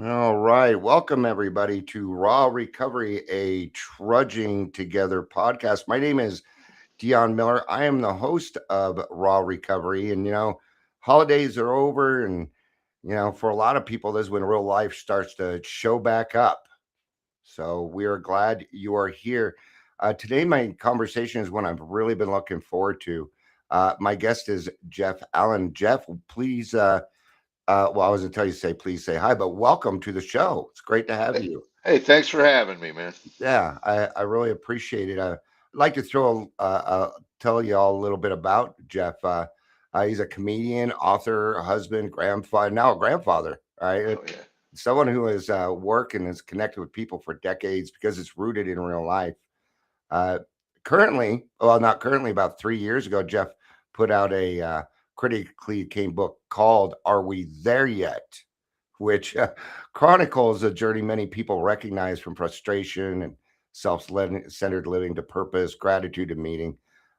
All right. Welcome, everybody, to Raw Recovery, a Trudging Together podcast. My name is Dion Miller. I am the host of Raw Recovery. And, holidays are over. And, for a lot of people, this is when real life starts to show back up. So we are glad you are here. Today, my conversation is one I've really been looking forward to. My guest is Jeff Allen. Jeff, please. Well, I was going to tell you to say, please say hi, but welcome to the show. It's great to have Hey, you. hey, thanks for having me, man. Yeah, I really appreciate it. I'd like to tell you all a little bit about Jeff. He's a comedian, author, husband, grandfather, now a grandfather, right? Oh yeah. Someone who has worked and has connected with people for decades because it's rooted in real life. Uh, Currently, well, not currently, about 3 years ago, Jeff put out a critically acclaimed book called "Are We There Yet?" which chronicles a journey many people recognize from frustration and self-centered living to purpose, gratitude, and meaning.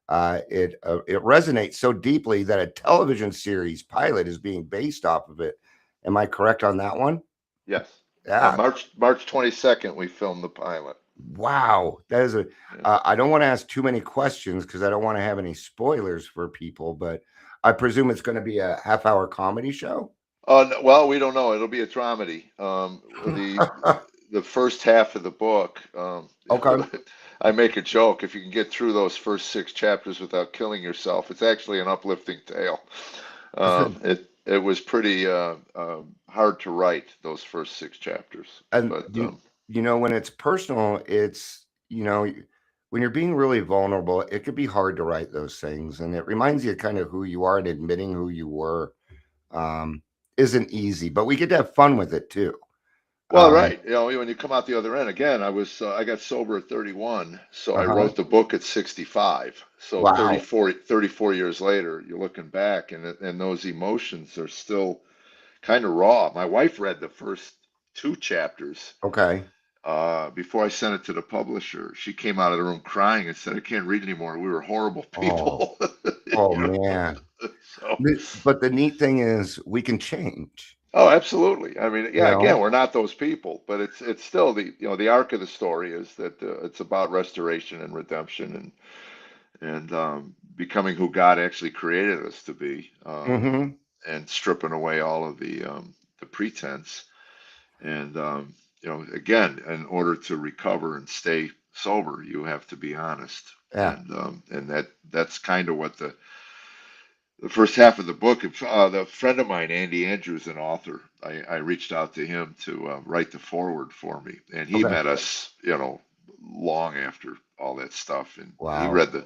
It resonates so deeply that a television series pilot is being based off of it. Am I correct on that one? Yes. Yeah. March 22nd, we filmed the pilot. Wow, that is a. Yeah. I don't want to ask too many questions because I don't want to have any spoilers for people, but I presume it's going to be a half-hour comedy show. No, well, we don't know. It'll be a dramedy. The first half of the book, Okay. I make a joke. If you can get through those first six chapters without killing yourself, it's actually an uplifting tale. It was pretty hard to write those first six chapters, And but when it's personal, when you're being really vulnerable, it could be hard to write those things, and it reminds you kind of who you are, and admitting who you were um, isn't easy, but we get to have fun with it too. Well, Um, right. When you come out the other end, again, I got sober at 31, so I uh-huh. wrote the book at 65. So Wow. 34 years later, you're looking back, and those emotions are still kind of raw. My wife read the first two chapters Okay. before I sent it to the publisher. She came out of the room crying and said, "I can't read anymore. We were horrible Oh. people." Oh You know? man. So. But the neat thing is we can change. Oh, absolutely. I mean, You yeah, again, know. we're not those people, but it's still the arc of the story is that it's about restoration and redemption and becoming who God actually created us to be, Hmm. and stripping away all of the pretense. And again, in order to recover and stay sober, you have to be honest. Yeah. And that's kind of what the first half of the book. The friend of mine, Andy Andrews, an author, I reached out to him to write the foreword for me, and he Okay. met us, long after all that stuff, and he Wow. read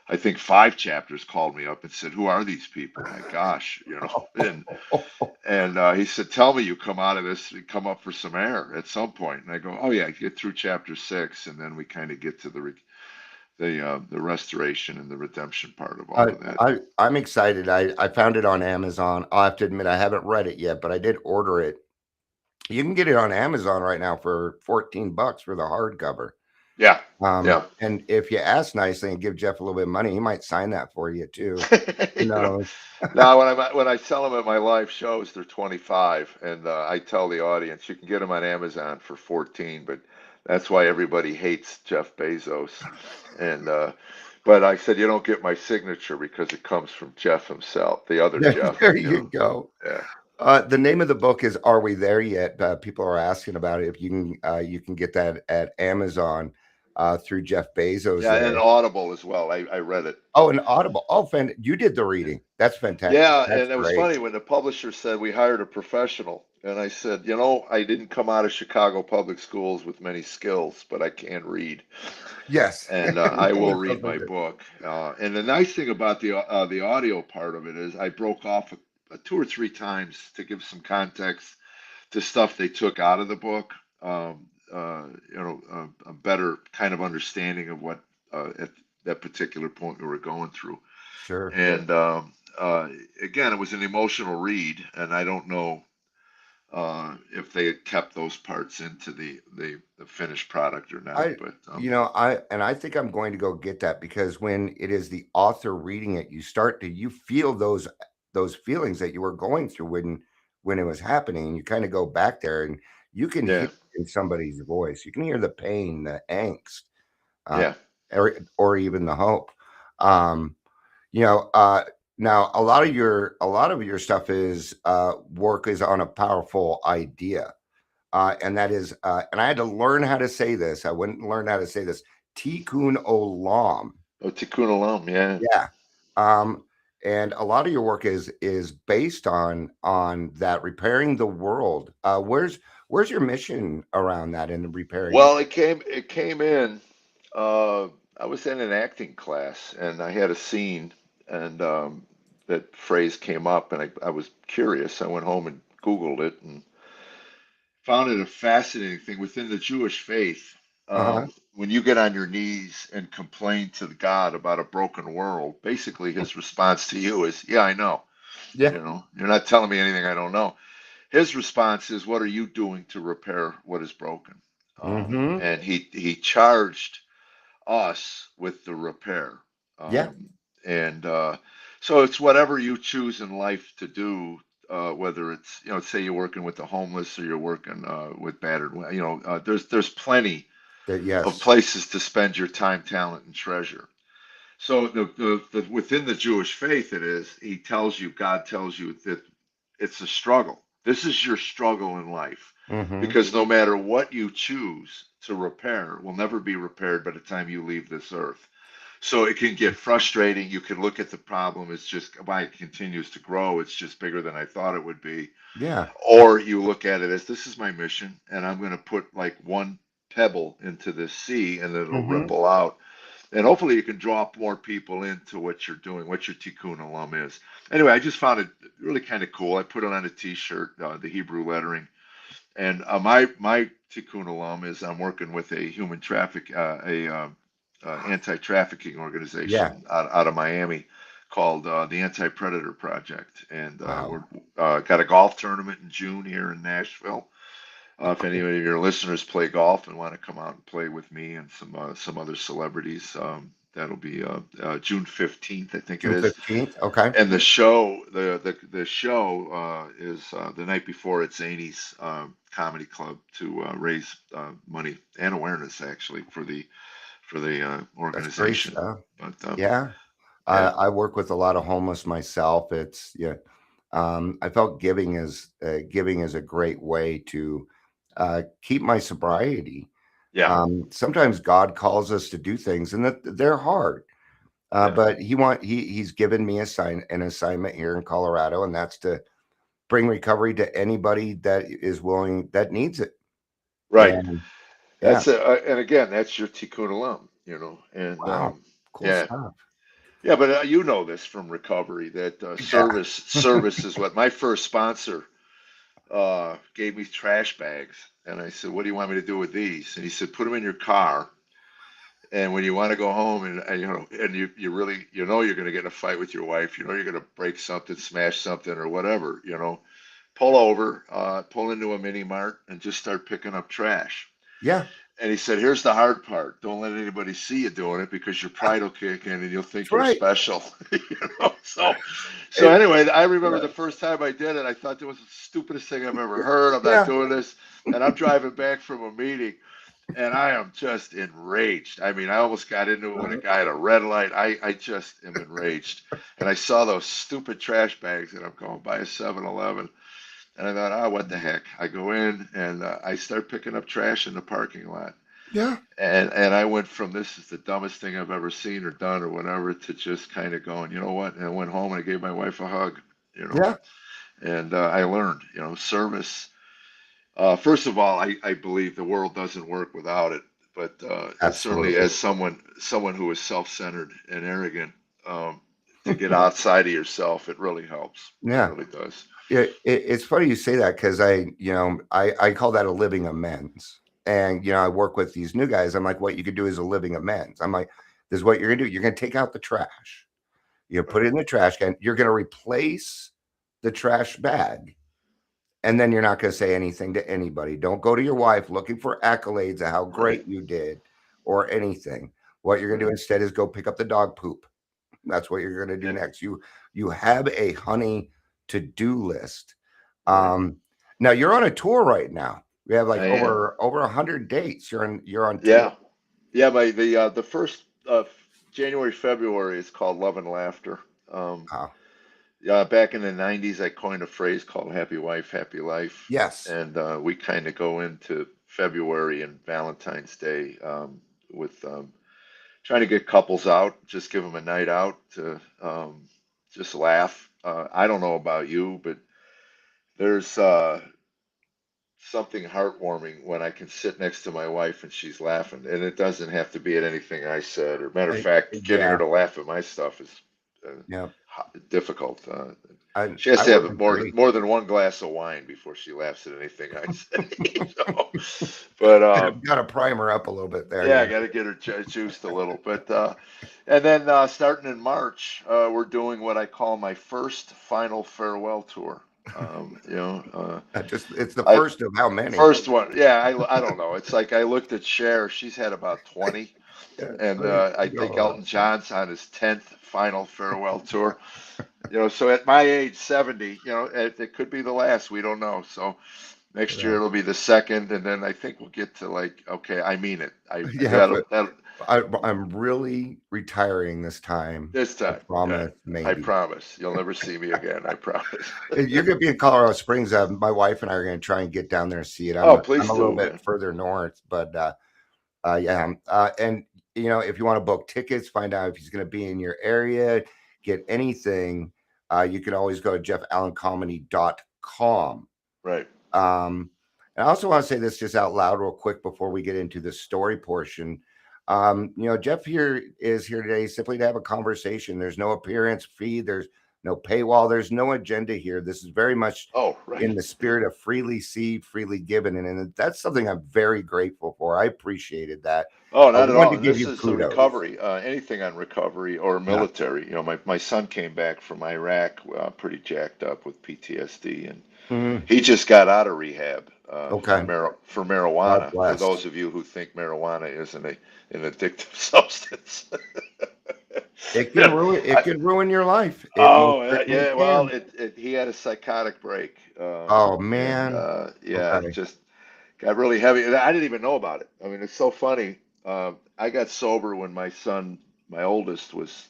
I think five chapters, called me up and said, "Who are these people? My gosh, and he said, "Tell me you come out of this, you come up for some air at some point." And I go, "Oh yeah, get through chapter six, and then we kind of get to the restoration and the redemption part of all I, of that." I'm excited. I found it on Amazon. I'll have to admit I haven't read it yet, but I did order it. You can get it on Amazon right now for $14 for the hardcover. Yeah, yeah. And if you ask nicely and give Jeff a little bit of money, he might sign that for you too. You know, No. now when I sell them at my live shows, they're 25, and I tell the audience you can get them on Amazon for 14, but that's why everybody hates Jeff Bezos. And but I said you don't get my signature because it comes from Jeff himself, the other There, Jeff. there you go. Yeah. The name of the book is "Are We There Yet?" People are asking about it. If you can get that at Amazon through Jeff Bezos Yeah, and there. Audible as well. I read it. Oh, and Audible. Oh, you did the Yeah. reading. That's fantastic. Yeah, That's and it was great. funny when the publisher said we hired a professional, and I said, I didn't come out of Chicago public schools with many skills, but I can read, Yes, and it I will always read sounds like my that. book. And the nice thing about the audio part of it is I broke off two or three times to give some context to stuff they took out of the book. A better kind of understanding of what at that particular point we were going through. Sure. And again, it was an emotional read, and I don't know if they had kept those parts into the finished product or not. I, But I think I'm going to go get that because when it is the author reading it, you feel those feelings that you were going through when it was happening. You kind of go back there and you can hear Yeah. it in somebody's voice. You can hear the pain, the angst, uh, Yeah. or even the hope. Um, you know, uh, Now a lot of your stuff is work is on a powerful idea, and that is, and I had to learn how to say this. I wouldn't learn how to say this. Tikkun Olam. Oh, Tikkun Olam. Yeah. Yeah. Um, and a lot of your work is based on that repairing the world. Where's your mission around that in repairing the Well, it came in. Uh, I was in an acting class and I had a scene, and that phrase came up, and I was curious. I went home and Googled it and found it a fascinating thing within the Jewish faith. uh-huh. When you get on your knees and complain to God about a broken world, basically his response to you is, "Yeah, I know. Yeah. You know, you're not telling me anything I don't know." His response is, "What are you doing to repair what is broken?" Mm-hmm. And he charged us with the repair. Yeah. Um, and So it's whatever you choose in life to do, whether it's, say you're working with the homeless or you're working with battered, there's plenty That of yes. places to spend your time, talent, and treasure. So the within the Jewish faith, God tells you that it's a struggle. This is your struggle in life, Mm-hmm. because no matter what you choose to repair will never be repaired by the time you leave this earth. So it can get frustrating. You can look at the problem, it's just why it continues to grow. It's just bigger than I thought it would be. Yeah. Or you look at it as, this is my mission, and I'm going to put like one pebble into this sea, and it'll Mm-hmm. ripple out, and hopefully you can draw more people into what you're doing, what your Tikkun Olam is. Anyway, I just found it really kind of cool. I put it on a T-shirt, the Hebrew lettering, and my Tikkun Olam is, I'm working with a human traffic, anti-trafficking Yeah. organization out of Miami called the Anti-Predator Project, and we're Wow. got a golf tournament in June here in Nashville. If any of your listeners play golf and want to come out and play with me and some other celebrities, that'll be June 15th, I think it June is. 15th. Okay. And the show is the night before at Zany's Comedy Club to raise money and awareness, actually, for the That's great organization. stuff. But Yeah. yeah, I work with a lot of homeless myself. It's yeah. I felt giving is a great way to keep my sobriety. yeah, Sometimes God calls us to do things, and that they're hard. yeah, But he's given me an assignment here in Colorado, and that's to bring recovery to anybody that is willing that needs it. right. And yeah, And again, that's your Tikkun Olam, and wow, cool yeah. stuff. Yeah, but you know this from recovery, that Yeah, service is what my first sponsor gave me trash bags, and I said, "What do you want me to do with these?" And he said, "Put them in your car, and when you want to go home, and you really, you're going to get in a fight with your wife, you're going to break something, smash something, or whatever, pull over, pull into a mini mart, and just start picking up trash." yeah, And he said, "Here's the hard part. Don't let anybody see you doing it, because your yeah, pride will kick in and you'll think that's you're right. special." So It, anyway, I remember yeah, the first time I did it, I thought that was the stupidest thing I've ever heard. I'm not yeah, doing this. And I'm driving back from a meeting, and I am just enraged. I mean, I almost got into it with a guy at a red light. I just am enraged. And I saw those stupid trash bags, and I'm going by a 7-Eleven. And I thought, what the heck? I go in and I start picking up trash in the parking lot. yeah, And I went from, this is the dumbest thing I've ever seen or done or whatever, to just kind of going, you know what? And I went home and I gave my wife a hug, you know. yeah, And I learned, service. First of all, I believe the world doesn't work without it. But certainly, absolutely. as someone who is self-centered and arrogant, to get outside of yourself, it really helps. It Yeah. really does. It's funny you say that because I call that a living amends. And I work with these new guys. I'm like, what you could do is a living amends. I'm like, this is what you're gonna do. You're gonna take out the trash. You put Right. it in the trash can. You're gonna replace the trash bag, and then you're not gonna say anything to anybody. Don't go to your wife looking for accolades of how Right. great you did or anything. What you're gonna do Right. instead is go pick up the dog poop. That's what you're gonna do Yeah. next. You have a honey to-do list. right. Um, Now you're on a tour right now. We have like I am. over 100 dates. You're on tour. Yeah. Yeah, the first January, February is called Love and Laughter. Um, Uh, yeah, back in the 90s, I coined a phrase called Happy Wife, Happy Life. yes. And we kind of go into February and Valentine's Day with trying to get couples out, just give them a night out to just laugh. I don't know about you, but there's something heartwarming when I can sit next to my wife and she's laughing, and it doesn't have to be at anything I said. Or matter of fact, getting her Yeah. to laugh at my stuff is Yeah. difficult. She has I to would have agree. more than one glass of wine before she laughs at anything I say. So, but Got to prime her up a little bit there. yeah, I Yeah. got to get her juiced a little. But and then starting in March, we're doing what I call my first final farewell tour. Just it's the I first of how many? First one, yeah, I don't know. It's like I looked at Cher, she's had about 20, Yeah. and Right. I think Elton John's on his 10th final farewell tour. So at my age, 70, it could be the last. We don't know. So next year Yeah. it'll be the second, and then I think we'll get to like, okay, I mean it. I Yeah, that'll I'm really retiring this time. this I time. Yeah, promise, I maybe. promise. You'll never see me again. I promise. You're gonna be in Colorado Springs. My wife and I are gonna try and get down there and see it. I'm Oh, I'm please a little do, bit man. further north, but yeah. And if you want to book tickets, find out if he's gonna be in your area, get anything. You can always go to jeffallencomedy.com. Right. Um, and I also want to say this just out loud real quick before we get into the story portion. Jeff here is here today simply to have a conversation. There's no appearance fee, there's no paywall, there's no agenda here. This is very much Oh, right. in the spirit of freely see, freely given. And that's something I'm very grateful for. I appreciated that. Oh, I not at wanted all. to And give this you is a kudos. recovery, anything on recovery or Yeah. military. My son came back from Iraq pretty jacked up with PTSD, and Mhm. he just got out of rehab Okay. for God marijuana. For bless. those of you who think marijuana is an addictive substance. It You can know, ruin it I, can ruin your life. It most oh, certainly yeah, well, can. he had a psychotic break, Oh and man. yeah, Okay. just got really heavy. And I didn't even know about it. I mean, it's so funny. I got sober when my son, my oldest, was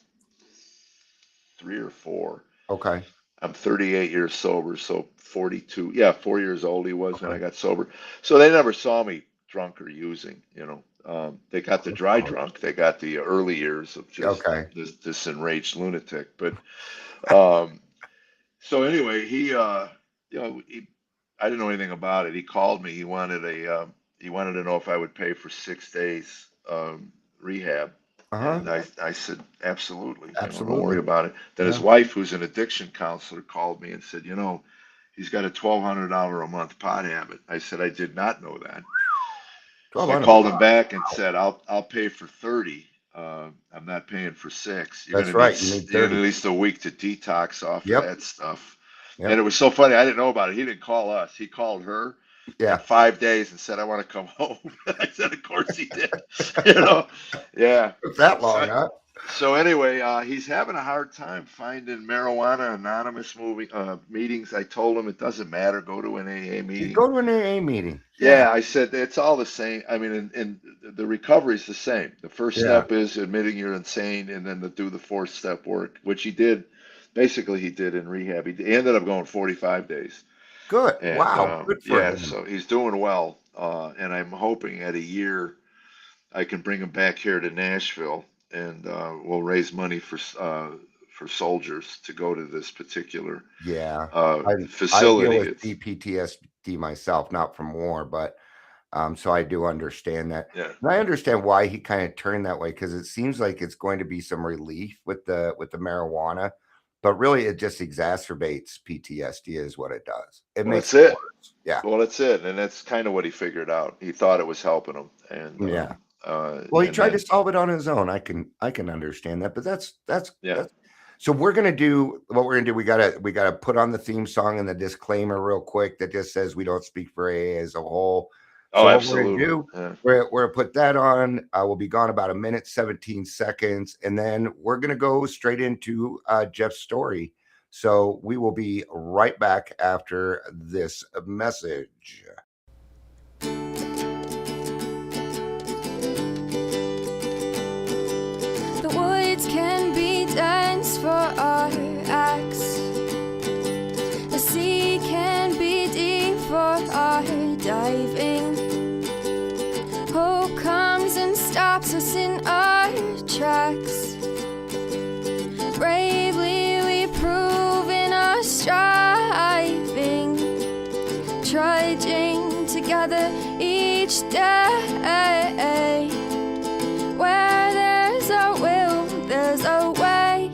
3 or 4. Okay. I'm 38 years sober, so 42. Yeah, 4 years old he was when I Okay. got sober. So they never saw me drunk or using. They got the That's dry awesome. drunk. They got the early years of just Okay. this enraged lunatic. But um, so anyway, I didn't know anything about it. He called me. He wanted to know if I would pay for 6 days rehab, Uh-huh. and I said absolutely. Don't worry Absolutely. about it. Then his Yeah. wife, who's an addiction counselor, called me and said, he's got a $1,200 a month pot habit. I said I did not know that. So I 1200 called him bucks. back and said, I'll pay for 30. I'm not paying for 6. That's right. You need You're gonna 30. need at least a week to detox off of Yep. that stuff. And it Yep. was so funny. I didn't know about it. He didn't call us. He called her in Yeah. 5 days and said, I want to come home. I said, of course he did. You know, yeah. Took that So long, huh? so anyway, he's having a hard time finding marijuana anonymous meetings. I told him it doesn't matter. Go to an AA You meeting. go to an AA meeting. Yeah. Yeah, I said it's all the same. I mean, and the recovery is the same. The first Yeah. step is admitting you're insane, and then to do the fourth step work, which he did. Basically, he did in rehab. He ended up going 45 days, Good. and Wow. Good for yeah, him. so he's doing well. And I'm hoping at a year I can bring him back here to Nashville, and we'll raise money for soldiers to go to this particular Yeah. I deal facility. with It's PTSD myself, not from war, but so I do understand that. yeah. And I understand why he kind of turned that way because it seems like it's going to be some relief with the marijuana, but really it just exacerbates PTSD is what it does. It Well, makes that's it it. worse. Yeah. Well, that's it, and that's kind of what he figured out. He thought it was helping him, Yeah. Well, he and tried to then solve it on his own. I can understand that, but yeah. that's so we're gonna do what we're gonna do. We gotta put on the theme song and the disclaimer real quick that just says we don't speak for AA as a whole. Oh, So what we're gonna absolutely. do, Yeah. we're gonna put that on. We'll be gone about a minute 17 seconds, and then we're gonna go straight into Jeff's story. So we will be right back after this message. The woods can be dense for our acts. The sea can be deep for our diving. Hope comes and stops us in our tracks. Bravely we prove in our striving, trudging together each day. Where there's a will, there's a way.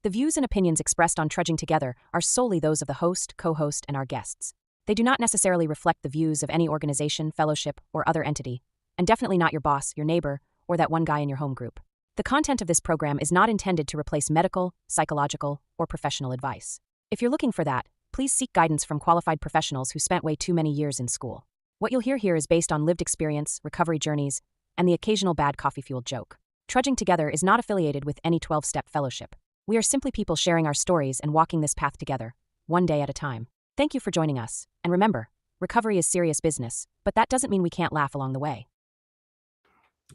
The views and opinions expressed on Trudging Together are solely those of the host, co-host, and our guests. They do not necessarily reflect the views of any organization, fellowship, or other entity, and definitely not your boss, your neighbor, or that one guy in your home group. The content of this program is not intended to replace medical, psychological, or professional advice. If you're looking for that, please seek guidance from qualified professionals who spent way too many years in school. What you'll hear here is based on lived experience, recovery journeys, and the occasional bad coffee-fueled joke. Trudging Together is not affiliated with any 12-step fellowship. We are simply people sharing our stories and walking this path together, one day at a time. Thank you for joining us, and remember, recovery is serious business, but that doesn't mean we can't laugh along the way.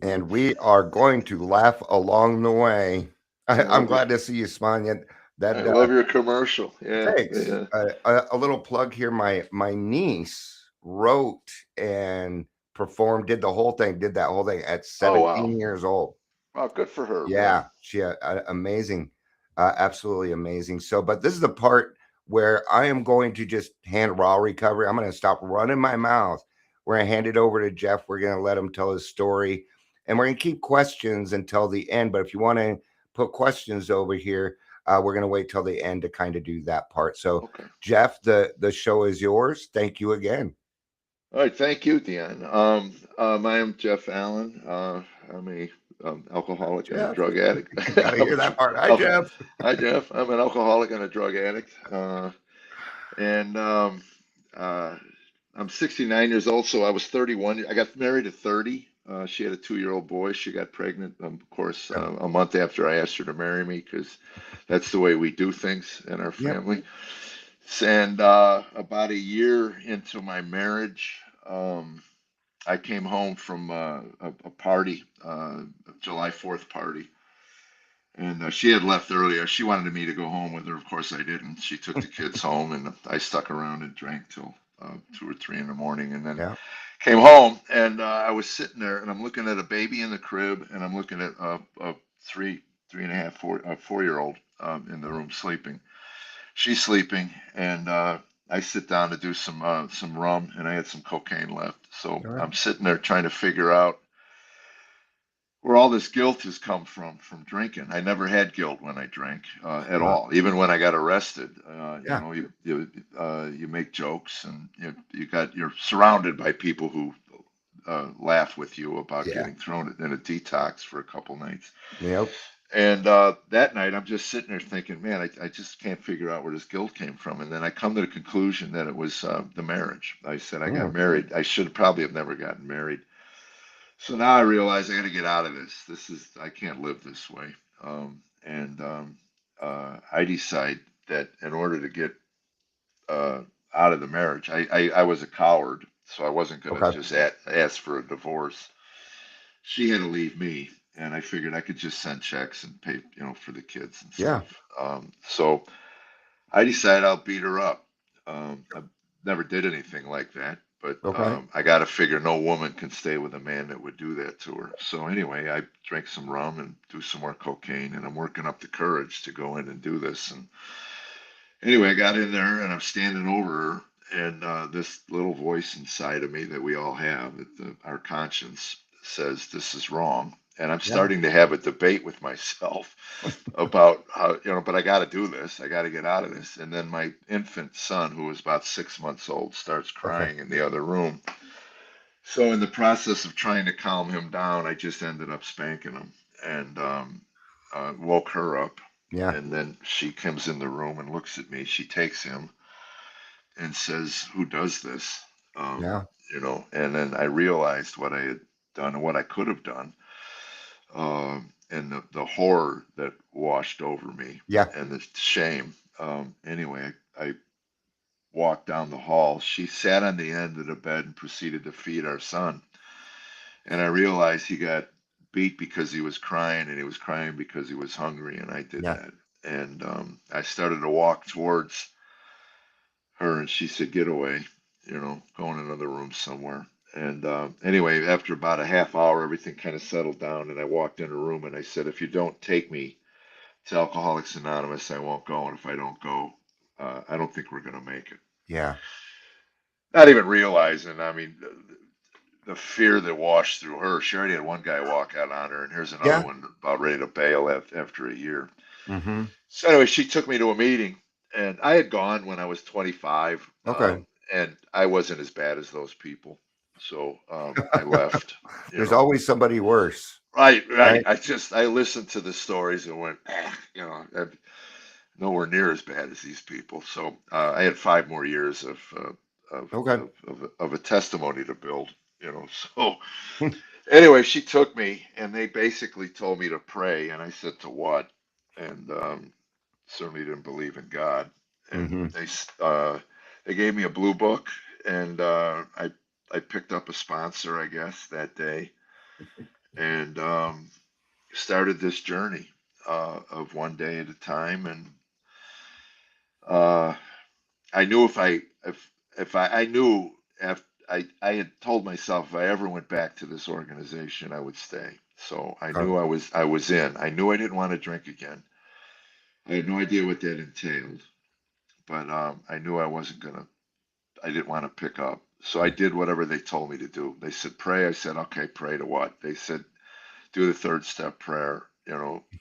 And we are going to laugh along the way. I'm glad to see you smiling. I love your commercial. Yeah. Thanks. Yeah. A little plug here. My niece wrote and performed, did that whole thing at 17 wow. years old. Well, good for her. Yeah, she amazing, absolutely amazing. So, but this is the part where I am going to just hand raw recovery. I'm going to stop running my mouth. We're going to hand it over to Jeff. We're going to let him tell his story, and we're going to keep questions until the end. But if you want to put questions over here, we're going to wait till the end to kind of do that part. So, Okay. Jeff, the show is yours. Thank you again. All right. Thank you, Dion. I am Jeff Allen. I'm a alcoholic and a Jeff, drug addict. got to hear that part. Hi, Jeff. Hi, Jeff. I'm an alcoholic and a drug addict. And I'm 69 years old, so I was 31. I got married at 30. She had a 2-year-old boy. She got pregnant, of course, a month after I asked her to marry me, because that's the way we do things in our family. Yep. And about a year into my marriage, I came home from a party, a July 4th party. And she had left earlier. She wanted me to go home with her. Of course, I didn't. She took the kids home, and I stuck around and drank till 2 or 3 in the morning, and then Yeah. came home. And I was sitting there, and I'm looking at a baby in the crib, and I'm looking at a three and a half, 4-year-old in the room sleeping. She's sleeping, and I sit down to do some rum, and I had some cocaine left. So All right. I'm sitting there trying to figure out where all this guilt has come from drinking. I never had guilt when I drank at all. Even when I got arrested, Yeah. you make jokes, and you're surrounded by people who laugh with you about Yeah. getting thrown in a detox for a couple nights. Yep. And that night, I'm just sitting there thinking, man, I just can't figure out where this guilt came from. And then I come to the conclusion that it was the marriage. I said I got married. I should probably have never gotten married. So now I realize I got to get out of this. I can't live this way. I decide that in order to get out of the marriage, I was a coward, so I wasn't going to Okay. just ask for a divorce. She had to leave me, and I figured I could just send checks and pay, for the kids and Yeah. stuff. So I decided I'll beat her up. I never did anything like that, but Okay. I got to figure no woman can stay with a man that would do that to her. So anyway, I drank some rum and do some more cocaine, and I'm working up the courage to go in and do this. And anyway, I got in there, and I'm standing over her, and this little voice inside of me that we all have, our conscience, says this is wrong. And I'm Yeah. starting to have a debate with myself about how, but I got to do this. I got to get out of this. And then my infant son, who was about 6 months old, starts Okay. crying in the other room. So in the process of trying to calm him down, I just ended up spanking him, and woke her up. Yeah. And then she comes in the room and looks at me. She takes him and says, "Who does this?" Yeah. And then I realized what I had done and what I could have done. and the horror that washed over me Yeah. and the shame. Anyway, I walked down the hall. She sat on the end of the bed and proceeded to feed our son. And I realized he got beat because he was crying, and he was crying because he was hungry, and I did Yeah. that. And I started to walk towards her, and she said, "Get away, go in another room somewhere." And anyway, after about a half hour, everything kind of settled down, and I walked in a room, and I said, "If you don't take me to Alcoholics Anonymous, I won't go. And if I don't go, I don't think we're going to make it." Yeah. Not even realizing, I mean, the fear that washed through her. She already had one guy walk out on her, and here's another Yeah. one about ready to bail after a year. Mm-hmm. So anyway, she took me to a meeting, and I had gone when I was 25, Okay. and I wasn't as bad as those people. So I left. There's always somebody worse, Right. right? I listened to the stories and went, I'm nowhere near as bad as these people. So I had 5 more years of, Okay. of a testimony to build. So anyway, she took me, and they basically told me to pray, and I said, "To what?" And certainly didn't believe in God. And Mm-hmm. they gave me a blue book, and I picked up a sponsor, I guess, that day, and started this journey of one day at a time. And uh, I knew if I knew if I had told myself if I ever went back to this organization, I would stay. So I Okay. knew I was in. I knew I didn't want to drink again. I had no idea what that entailed, but I knew I didn't want to pick up. So I did whatever they told me to do. They said pray. I said okay, pray to what? They said do the third step prayer,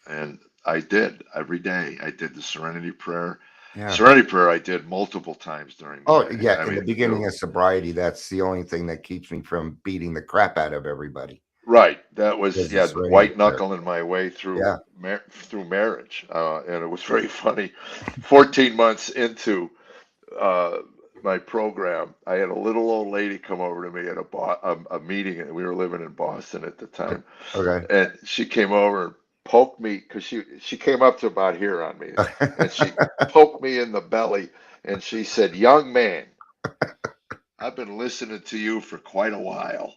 and I did every day. I did the serenity prayer. Yeah. Serenity prayer I did multiple times during the Oh, day. yeah. I In the mean, beginning of sobriety, that's the only thing that keeps me from beating the crap out of everybody. right. That was, Was the yeah, serenity white prayer. knuckling my way through Yeah. through marriage, and it was very funny. 14 months into uh, my program, I had a little old lady come over to me at a meeting, and we were living in Boston at the time. Okay. And she came over and poked me because she came up to about here on me, and she poked me in the belly, and she said, "Young man, I've been listening to you for quite a while.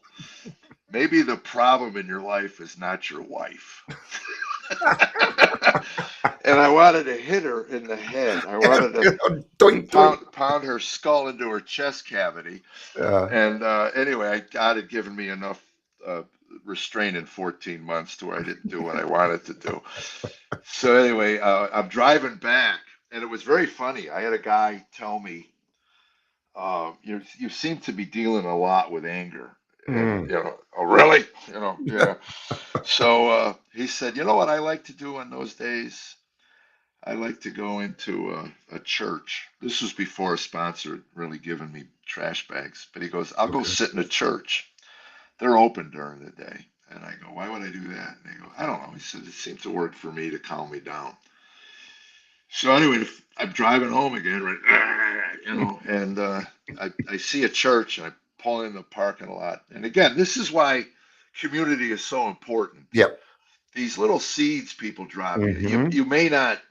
Maybe the problem in your life is not your wife." And I wanted to hit her in the head. I wanted to Doink, doink. pound her skull into her chest cavity. Uh, And anyway, God had given me enough uh, restraint in 14 months to where I didn't do what I wanted to do. So anyway, I'm driving back, and it was very funny. I had a guy tell me, you seem to be dealing a lot with anger." And, mm, "Oh, really?" Yeah. So he said, "You know what I like to do on those days? I like to go into a church." This was before a sponsor had really given me trash bags. But he goes, "I'll go okay. sit in a church. They're open during the day." And I go, "Why would I do that?" And he goes, "I don't know." He said, "It seems to work for me to calm me down." So anyway, I'm driving home again, right? And I see a church, and I pull in the parking lot. And again, this is why community is so important. Yep. These little seeds people drop you. You Mm-hmm. you may not,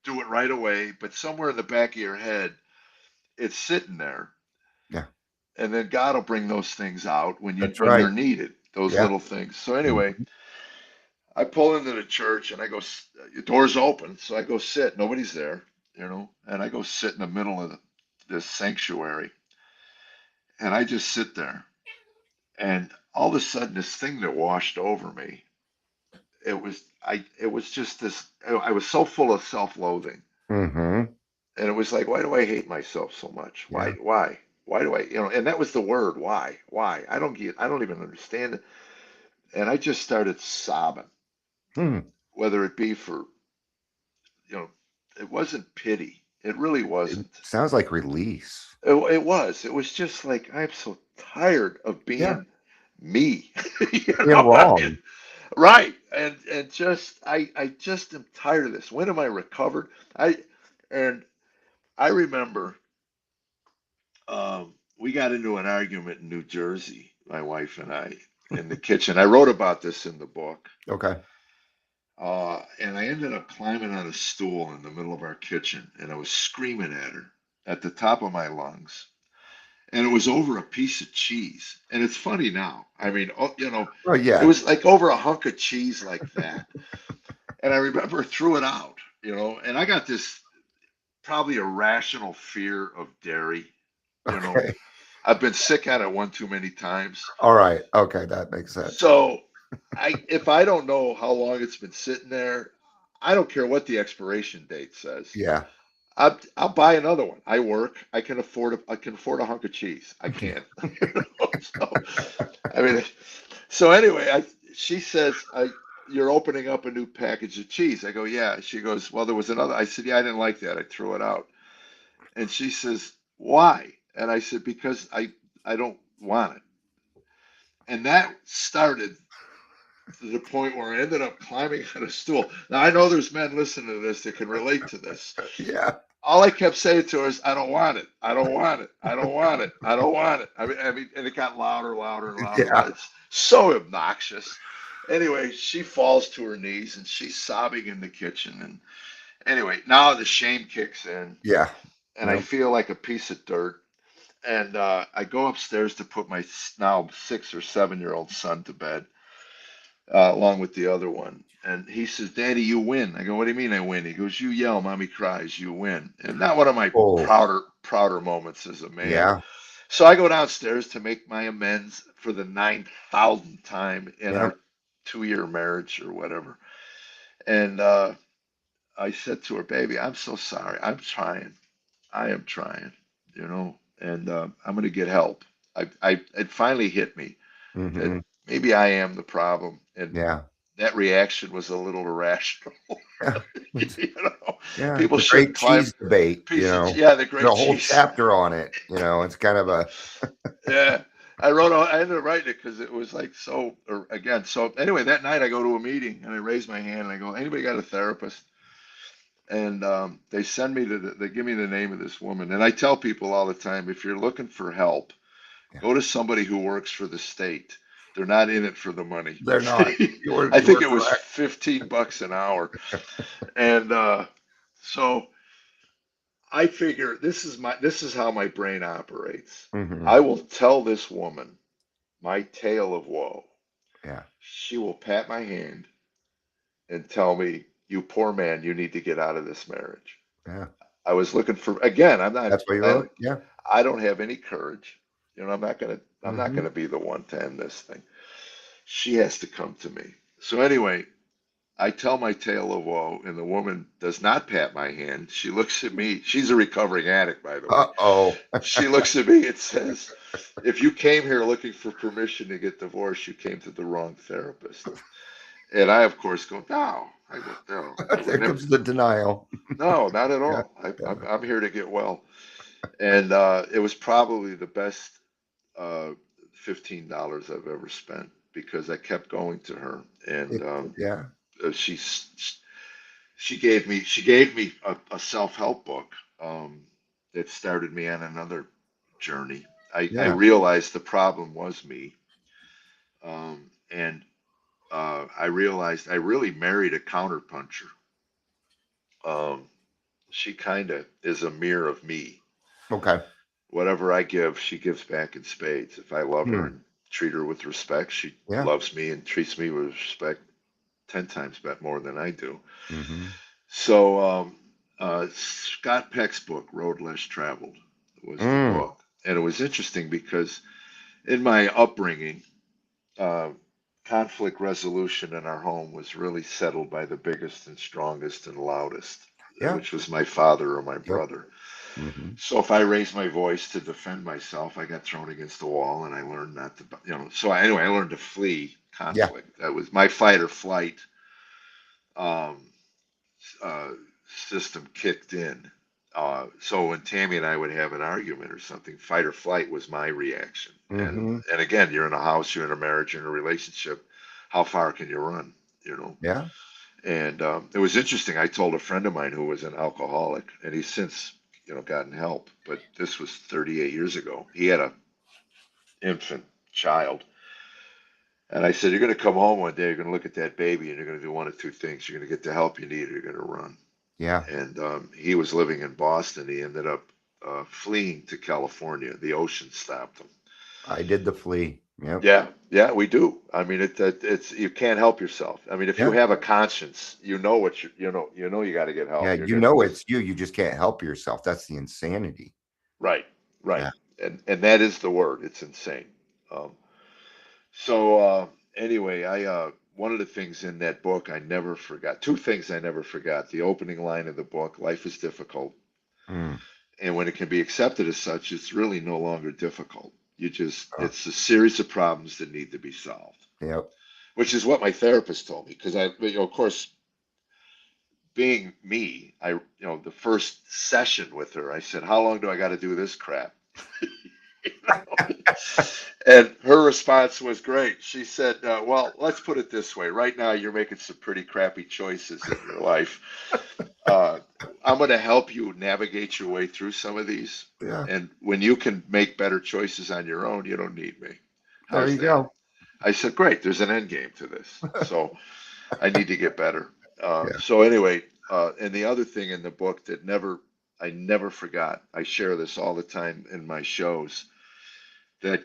do it right away, but somewhere in the back of your head, it's sitting there. Yeah. And then God will bring those things out That's when right. they're needed, those Yeah. little things. So anyway, Mhm. I pull into the church, and I go, the door's open. So I go sit. Nobody's there, and I go sit in the middle of this sanctuary, and I just sit there. And all of a sudden, this thing that washed over me, it was just this, I was so full of self-loathing. Mhm. And it was like, why do I hate myself so much? Yeah. Why do I, and that was the word, why? I don't even understand it. And I just started sobbing, Hmm. whether it be for, you know, it wasn't pity. It really It wasn't. sounds like release. It was just like, I'm so tired of Yeah. being me. Being I mean, wrong. right. And just, I just am tired of this. When am I recovered? And I remember, we got into an argument in New Jersey, my wife and I, in the kitchen. I wrote about this in the book. Okay. And I ended up climbing on a stool in the middle of our kitchen, and I was screaming at her at the top of my lungs. And it was over a piece of cheese. And it's funny now. I mean, Oh it yeah. was like over a hunk of cheese like that. And I remember threw it out, and I got this probably irrational fear of dairy. You know, Okay. I've been sick at it one too many times. All right. Okay, that makes sense. So if I don't know how long it's been sitting there, I don't care what the expiration date says. Yeah. I'll buy another one. I work. I can afford a hunk of cheese. I can. So I mean, so anyway, she says, you're opening up a new package of cheese. I go, yeah. She goes, well, there was another. I said, yeah, I didn't like that. I threw it out. And she says, why? And I said, because I don't want it. And that started to the point where I ended up climbing on a stool. Now I know there's men listening to this that can relate to this. Yeah. All I kept saying to her is, I don't want it. I don't want it. I don't want it. I don't want it. And it got louder, louder, and louder. Yeah. It's so obnoxious. Anyway, she falls to her knees and she's sobbing in the kitchen. And anyway, now the shame kicks in Yeah. and I Yep. feel like a piece of dirt. And I go upstairs to put my now 6 or 7 year old son to bed, along with the other one. And he says, Daddy, you win. I go, what do you mean I win? He goes, you yell, mommy cries, you win. And not one of my Oh, prouder moments as a man. yeah. So I go downstairs to make my amends for the 9,000th time in Yeah. our 2 year marriage or whatever. And I said to her, baby, I'm so sorry. I'm trying. I am trying, and I'm going to get help. It finally hit me that Hmm. maybe I am the problem. And Yeah. that reaction was a little irrational. Yeah. you know, Yeah. people The great shouldn't climb cheese debate, yeah, the there's great a whole cheese. chapter on it. It's kind of a Yeah. I ended up writing it because it was like so, or again. So anyway, that night I go to a meeting and I raise my hand and I go, anybody got a therapist? And they send me they give me the name of this woman. And I tell people all the time, if you're looking for help, yeah. go to somebody who works for the state. They're not in it for the money. They're not. I You think were it was correct. $15 an hour. And so I figure this is how my brain operates. Hmm. I will tell this woman my tale of woe. Yeah. She will pat my hand and tell me, you poor man, you need to get out of this marriage. Yeah. I was looking for, again, That's what you wrote. Yeah. I don't have any courage. I'm not Hmm. gonna be the one to end this thing. She has to come to me. So anyway, I tell my tale of woe, and the woman does not pat my hand. She looks at me. She's a recovering addict, by the way. Uh-oh. She looks at me and says, if you came here looking for permission to get divorced, you came to the wrong therapist. And I, of course, go, no. I go, no, I would There never. comes the denial. No, not at Yeah. all. Yeah. I'm here to get well. And it was probably the best uh, $15 I've ever spent because I kept going to her, and Yeah. uh, she she gave me a self-help book that started me on another journey. I Yeah. realized the problem was me, and I realized I really married a counterpuncher. Um, she kind of is a mirror of me. Okay. Whatever I give, she gives back in spades. If I love her Hmm. and treat her with respect, she Yeah. loves me and treats me with respect 10 times more than I do. Hmm. So, Scott Peck's book, Road Less Traveled, was the Mm. book. And it was interesting because in my upbringing, uh, conflict resolution in our home was really settled by the biggest and strongest and loudest, Yeah. which was my father or my Yep. brother. Hmm. So if I raised my voice to defend myself, I got thrown against the wall, and I learned not to, So anyway, I learned to flee Yeah. conflict. That was my fight or flight um, uh, system kicked in. So when Tammy and I would have an argument or something, fight or flight was my reaction. And Hmm. and again, you're in a house, you're in a marriage, you're in a relationship. How far can you run? You know. Yeah. And it was interesting. I told a friend of mine who was an alcoholic, and he's since, gotten help. But this was 38 years ago. He had a infant child, And I said, you're going to come home one day, you're going to look at that baby, and you're going to do one of two things. You're going to get the help you need, or you're going to run. Yeah. And he was living in Boston. He ended up fleeing to California. The ocean stopped him. I did the flea. Yep. Yeah, we do. I mean, it's you can't help yourself. I mean, if you Yeah. have a conscience, you know what you know you got to get help. Yeah. You're You gonna know just it's you. You just can't help yourself. That's the insanity. right, Yeah. and that is the word. It's insane. Um, so anyway, I one of the things in that book I never forgot. Two things I never forgot. The opening line of the book: "Life is difficult." Mm. And when it can be accepted as such, it's really no longer difficult. Oh, It's a series of problems that need to be solved, yep. which is what my therapist told me. Because of course, being me, the first session with her, I said, how long do I got to do this crap? You know? And her response was great. She said, well, let's put it this way. Right now, you're making some pretty crappy choices in your life. Uh, I'm going to help you navigate your way through some of these. Yeah. And when you can make better choices on your own, you don't need me. There How's you that? go. I said, great. There's an end game to this. So I need to get better. Yeah. So anyway, and the other thing in the book that I never forgot, I share this all the time in my shows, that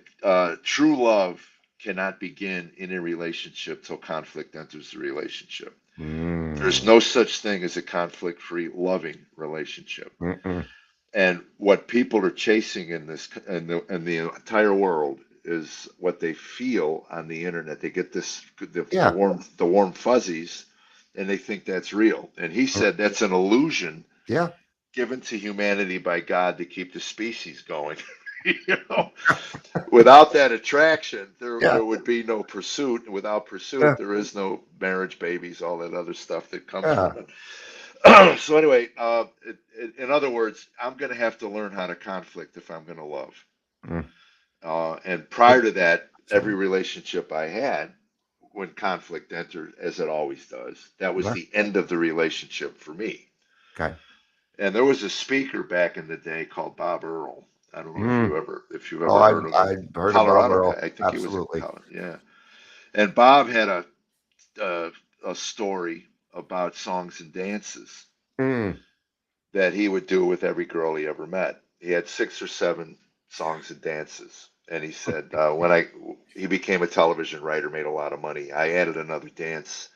true love cannot begin in a relationship till conflict enters the relationship. There's Mm. no such thing as a conflict-free, loving relationship. Mm-mm. And what people are chasing in the entire world is what they feel on the internet. They get Yeah. the warm fuzzies, and they think that's real. And he Mm. said that's an illusion Yeah. given to humanity by God to keep the species going. You know, without that attraction, Yeah. there would be no pursuit. And without Yeah. pursuit, there is no marriage, babies, all that other stuff that comes Yeah. from it. So anyway, in other words, I'm going to have to learn how to conflict if I'm going to love. Mm. And prior to that, every So, relationship I had, when conflict entered, as it always does, that was yeah. the end of the relationship for me. Okay. And there was a speaker back in the day called Bob Earl. I don't know Mm. if you've Oh, ever heard of I him. heard of Bob Colorado Earl. guy. I think he was in Absolutely. Colorado. Yeah. And Bob had uh, a story about songs and dances Mm. that he would do with every girl he ever met. He had 6 or 7 songs and dances. And he said, he became a television writer, made a lot of money. I added another dance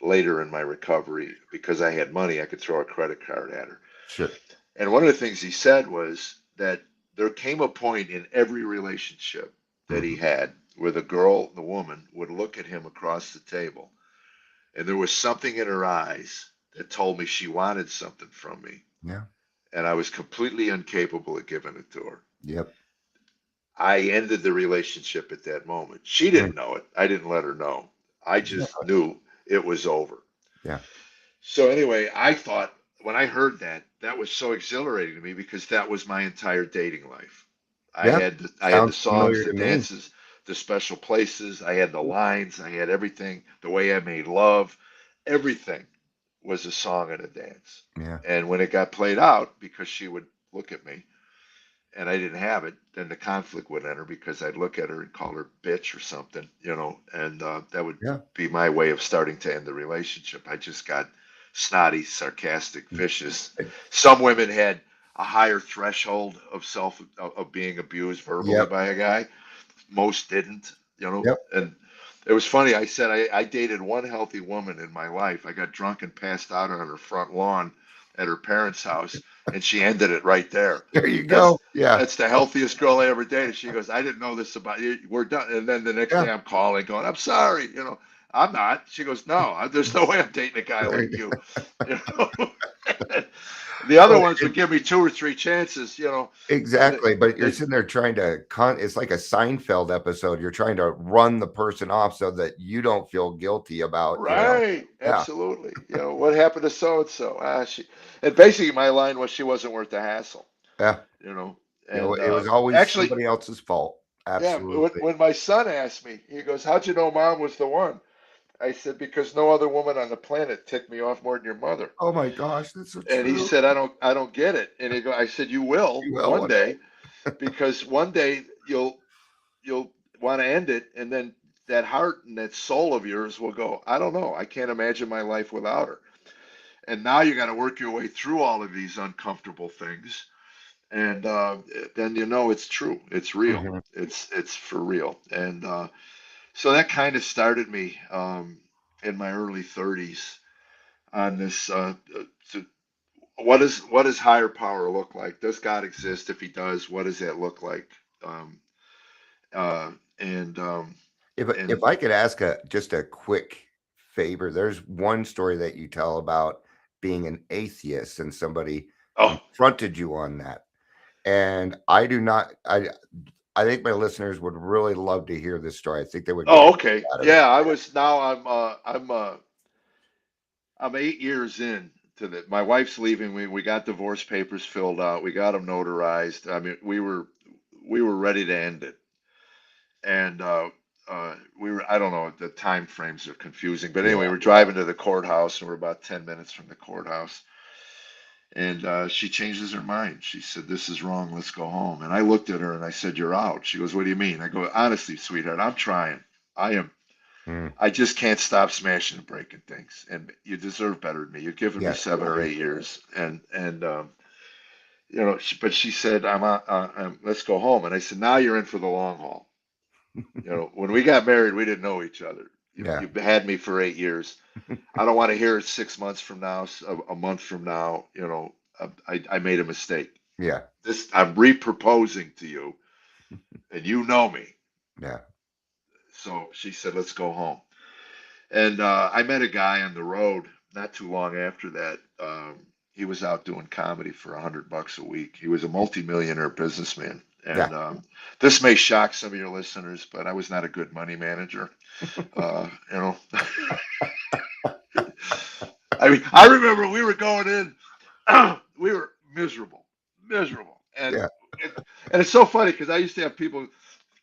later in my recovery because I had money. I could throw a credit card at her. Sure. And one of the things he said was that there came a point in every relationship that he Mhm. had where the woman would look at him across the table, and there was something in her eyes that told me she wanted something from me, Yeah. and I was completely incapable of giving it to her. Yep. I ended the relationship at that moment. She Mm. didn't know it. I didn't let her know. I just Exactly. knew it was over. Yeah. So anyway, I thought when I heard that, that was so exhilarating to me because that was my entire dating life. Yeah. I had the Sounds songs, familiar the to me. dances, the special places, I had the lines, I had everything, the way I made love, everything was a song and a dance. Yeah. And when it got played out, because she would look at me and I didn't have it, then the conflict would enter because I'd look at her and call her bitch or something, and that would Yeah. be my way of starting to end the relationship. I just got snotty, sarcastic, vicious. Some women had a higher threshold of being abused verbally Yep. by a guy. Most didn't, Yep. and it was funny. I said I dated one healthy woman in my life. I got drunk and passed out on her front lawn at her parents' house, and she ended it right there. There you That's go. Yeah. that's the healthiest girl I ever dated. She goes, I didn't know this about you. We're done. And then the next Yeah. day I'm calling, going, I'm sorry. I'm not. She goes, no, there's no way I'm dating a guy There like you you. You know. The other go. ones would give me 2 or 3 chances. And Exactly, but you're it, sitting there trying to it's like a Seinfeld episode. You're trying to run the person off so that you don't feel guilty about. Right, Yeah, absolutely. What happened to so and so? And basically my line was she wasn't worth the hassle, yeah. you know. And It was always actually, somebody else's fault. yeah, Absolutely. when my son asked me, he goes, "How'd you know mom was the one?" I said, "Because no other woman on the planet ticked me off more than your mother." Oh my gosh, that's so And he true. said, "I don't get it." And I said, "You will You will one one day. day, because one day you'll want to end it, and then that heart and that soul of yours will go, I don't know, I can't imagine my life without her. And now you got to work your way through all of these uncomfortable things, and then you know it's true, it's real, Hmm. it's for real. And so that kind of started me in my early 30s on this. To, what does higher power look like? Does God exist? If He does, what does that look like? Um, uh, and If and I could ask just a quick favor, there's one story that you tell about being an atheist and somebody oh confronted you on that. And I do not I think my listeners would really love to hear this story. I think they would get oh okay, out of it. yeah, I was now I'm 8 years in to the. My wife's leaving. We got divorce papers filled out. We got them notarized. I mean, we were ready to end it, and we were. I don't know. The time frames are confusing, but Yeah. anyway, we're driving to the courthouse, and we're about 10 minutes from the courthouse. And she changes her mind. She said, "This is wrong. Let's go home." And I looked at her and I said, "You're out." She goes, "What do you mean?" I go, "Honestly, sweetheart, I'm trying. I am. Mm. I just can't stop smashing and breaking things, and you deserve better than me. You've given me Yeah. 7 or 8 years, and But she said, let's go home." And I said, "Now you're in for the long haul. When we got married, we didn't know each other. Yeah. You've had me for 8 years. I don't want to hear it 6 months from now, a month from now. I made a mistake. Yeah. I'm re-proposing to you, and you know me." Yeah. So she said, "Let's go home." And I met a guy on the road not too long after that. He was out doing comedy for $100 a week. He was a multimillionaire businessman. Yeah. And this may shock some of your listeners, but I was not a good money manager. Uh, you know, I mean, I remember we were going in, we were miserable, miserable. Yeah. And it's so funny because I used to have people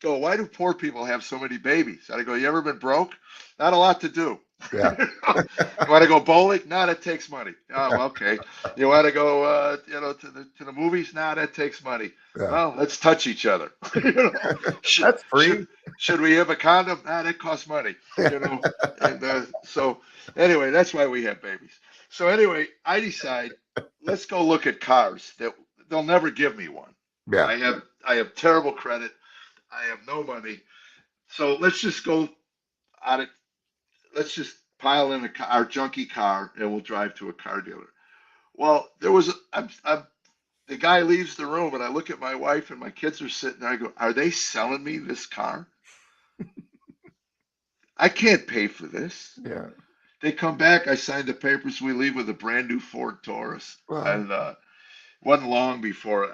go, "Why do poor people have so many babies?" And I go, "You ever been broke? Not a lot to do." Yeah. You want to go bowling? No, that takes money. Oh, well, okay. You want to go, to the movies? No, that takes money. Yeah. Well, let's touch each other. Should, That's should free. should we have a condom? Nah, that costs money. And so anyway, that's why we have babies. So anyway, I decide, let's go look at cars that they'll never give me one. Yeah. I have terrible credit. I have no money. So let's just go out of let's just pile in our junky car and we'll drive to a car dealer. Well, the guy leaves the room and I look at my wife and my kids are sitting there. I go, "Are they selling me this car? I can't pay for this." Yeah. They come back. I signed the papers. We leave with a brand new Ford Taurus. Well, And wasn't long before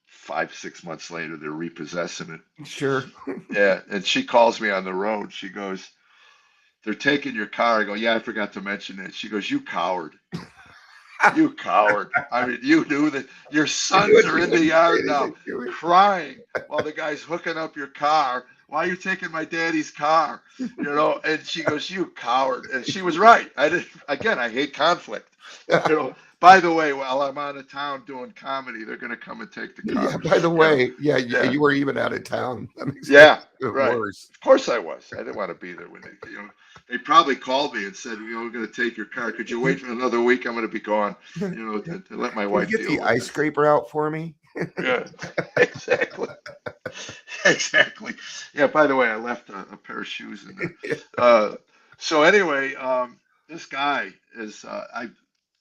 5, 6 months later, they're repossessing it. sure. Yeah. And she calls me on the road. She goes, "They're taking your car." I go, "Yeah, I forgot to mention that." She goes, "You coward. You coward. I mean, you knew that your sons are in the yard now crying while the guy's hooking up your car. Why are you taking my daddy's car?" And she goes, "You coward." And she was right. I hate conflict. By the way, while I'm out of town doing comedy, they're going to come and take the car. Yeah. By the way, yeah, Yeah. you were even out of town. That makes Yeah, it right. worse. Of course I was. I didn't want to be there when they probably called me and said, "We're going to take your car. Could you wait for another week? I'm going to be gone." To let my Can you wife get deal the with ice it. scraper out for me? Yeah, exactly, exactly. Yeah. By the way, I left a pair of shoes in there. So anyway, this guy is